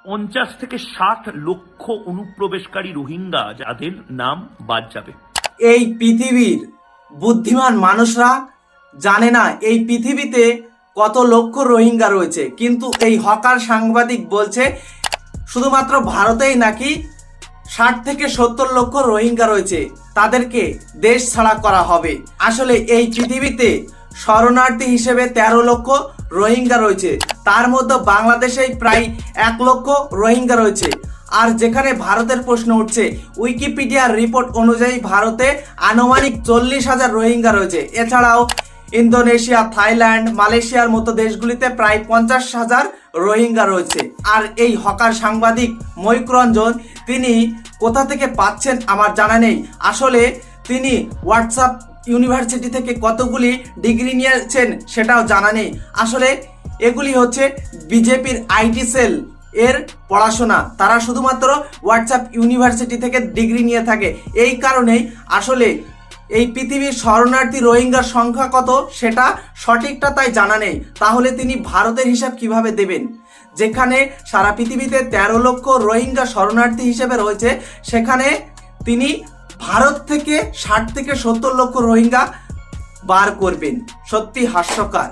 50 থেকে 60 লক্ষ অনুপ্রবেশকারী রোহিঙ্গা যাদের নাম বাদ যাবে। এই পৃথিবীর বুদ্ধিমান মানুষরা জানে না এই পৃথিবীতে কত লক্ষ রোহিঙ্গা রয়েছে, কিন্তু এই হকার সাংবাদিক বলছে শুধুমাত্র ভারতেই নাকি 60 থেকে 70 লক্ষ রোহিঙ্গা রয়েছে, তাদেরকে দেশ ছাড়া করা হবে। আসলে এই পৃথিবীতে শরণার্থী হিসেবে 13 লক্ষ রোহিঙ্গা রয়েছে, তার মধ্যে বাংলাদেশেই প্রায় 1 লক্ষ রোহিঙ্গা রয়েছে। আর যেখানে ভারতের প্রশ্ন উঠছে, উইকিপিডিয়ার রিপোর্ট অনুযায়ী ভারতে আনুমানিক 40,000 রোহিঙ্গা রয়েছে। এছাড়াও ইন্দোনেশিয়া, থাইল্যান্ড, মালয়েশিয়ার মতো দেশগুলিতে প্রায় 50,000 রোহিঙ্গা রয়েছে। আর এই হকার সাংবাদিক ময়ূক রঞ্জন তিনি কোথা থেকে পাচ্ছেন আমার জানা নেই। আসলে তিনি হোয়াটসঅ্যাপ ইউনিভার্সিটি থেকে কতগুলি ডিগ্রি নিয়েছেন সেটাও জানা নেই। আসলে এগুলি হচ্ছে বিজেপির আইটি সেল এর পড়াশোনা, তারা শুধুমাত্র হোয়াটসঅ্যাপ ইউনিভার্সিটি থেকে ডিগ্রি নিয়ে থাকে। এই কারণেই আসলে এই পৃথিবীর শরণার্থী রোহিঙ্গার সংখ্যা কত সেটা সঠিকটা তাই জানা নেই। তাহলে তিনি ভারতের হিসাব কিভাবে দেবেন? যেখানে সারা পৃথিবীতে 13 লক্ষ রোহিঙ্গা শরণার্থী হিসেবে রয়েছে, সেখানে তিনি ভারত থেকে 60 থেকে 70 লক্ষ রোহিঙ্গা বার করবেন। সত্যি হাস্যকর।